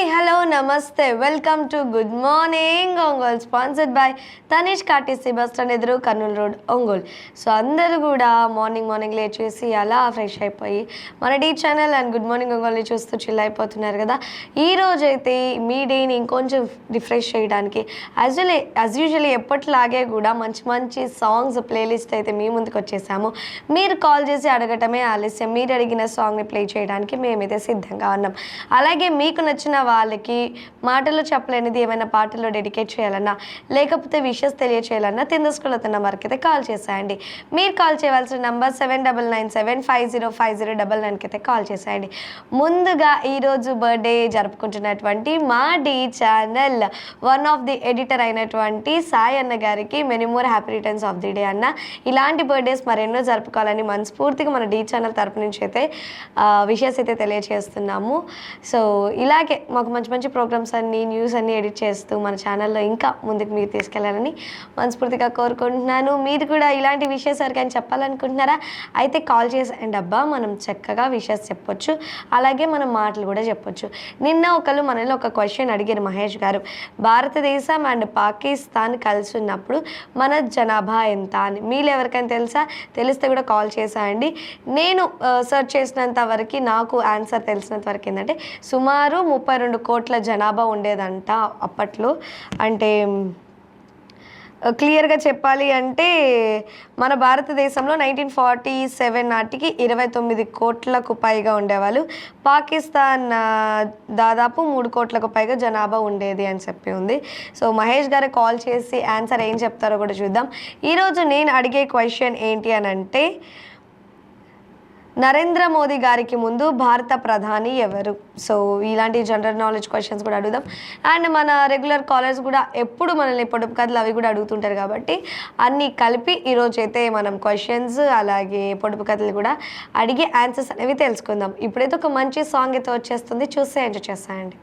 Hi hello నమస్తే welcome to good morning Ongole sponsored by Tanishq RTC bus stand ఎదురు Kurnool road Ongole. So అందరూ కూడా morning లేచేసి అలా ఫ్రెష్ అయిపోయి మన D channel and good morning ఒంగోల్ని చూస్తూ చిల్ అయిపోతున్నారు కదా. ఈరోజు అయితే మీ డేని ఇంకొంచెం రిఫ్రెష్ చేయడానికి యాజ్ యూజువల్లీ ఎప్పటిలాగే కూడా మంచి సాంగ్స్ ప్లేలిస్ట్ అయితే మీ ముందుకు వచ్చేసాము. మీరు కాల్ చేసి అడగటమే ఆలస్యం. మీరు అడిగిన సాంగ్ని ప్లే చేయడానికి మేమైతే సిద్ధంగా ఉన్నాం. అలాగే మీకు నచ్చిన వాళ్ళకి మాటలు చెప్పలేనిది ఏమైనా పాటల్లో డెడికేట్ చేయాలన్నా లేకపోతే విషెస్ తెలియచేయాలన్నా తిందస్కులతో నెంబర్కి అయితే కాల్ చేసేయండి. మీరు కాల్ చేయవలసిన నెంబర్ 7997505099కి అయితే కాల్ చేసేయండి. ముందుగా ఈరోజు బర్త్డే జరుపుకుంటున్నటువంటి మా D channel one of the editor అయినటువంటి సాయి అన్న గారికి many more happy returns of the day అన్న. ఇలాంటి బర్త్డేస్ మరెన్నో జరుపుకోవాలని మనస్ఫూర్తిగా మన డీ ఛానల్ తరపు నుంచి అయితే విషెస్ అయితే తెలియజేస్తున్నాము. సో ఇలాగే మాకు మంచి ప్రోగ్రామ్స్ అన్నీ న్యూస్ అన్నీ ఎడిట్ చేస్తూ మన ఛానల్లో ఇంకా ముందుకు మీరు తీసుకెళ్లాలని మనస్ఫూర్తిగా కోరుకుంటున్నాను. మీరు కూడా ఇలాంటి విషయాలు ఎవరికైనా చెప్పాలనుకుంటున్నారా అయితే కాల్ చేసేయండి అబ్బా. మనం చక్కగా విషయాలు చెప్పొచ్చు, అలాగే మనం మాటలు కూడా చెప్పొచ్చు. నిన్న ఒకళ్ళు మనలో ఒక క్వశ్చన్ అడిగారు మహేష్ గారు, భారతదేశం అండ్ పాకిస్తాన్ కలిసి ఉన్నప్పుడు మన జనాభా ఎంత అని. మీరు ఎవరికైనా తెలిస్తే కూడా కాల్ చేసేయండి. నేను సెర్చ్ చేసినంత వరకు నాకు ఆన్సర్ తెలిసినంత వరకు ఏంటంటే సుమారు 32 కోట్ల జనాభా ఉండేదంట అప్పట్లో. అంటే క్లియర్గా చెప్పాలి అంటే మన భారతదేశంలో 1947 నాటికి 29 కోట్లకు పైగా ఉండేవాళ్ళు. పాకిస్తాన్ దాదాపు 3 కోట్లకు పైగా జనాభా ఉండేది అని చెప్పి ఉంది. సో మహేష్ గారు కాల్ చేసి ఆన్సర్ ఏం చెప్తారో కూడా చూద్దాం. ఈరోజు నేను అడిగే క్వశ్చన్ ఏంటి అని అంటే, నరేంద్ర మోదీ గారికి ముందు భారత ప్రధాని ఎవరు? సో ఇలాంటి జనరల్ నాలెడ్జ్ క్వశ్చన్స్ కూడా అడుగుదాం. అండ్ మన రెగ్యులర్ కాలర్స్ కూడా ఎప్పుడు మనల్ని పొడుపు కథలు అవి కూడా అడుగుతుంటారు కాబట్టి అన్నీ కలిపి ఈరోజు అయితే మనం క్వశ్చన్స్ అలాగే పొడుపు కథలు కూడా అడిగే ఆన్సర్స్ అనేవి తెలుసుకుందాం. ఇప్పుడైతే ఒక మంచి సాంగ్ అయితే వచ్చేస్తుంది, చూస్తే ఎంజాయ్ చేస్తాయండి.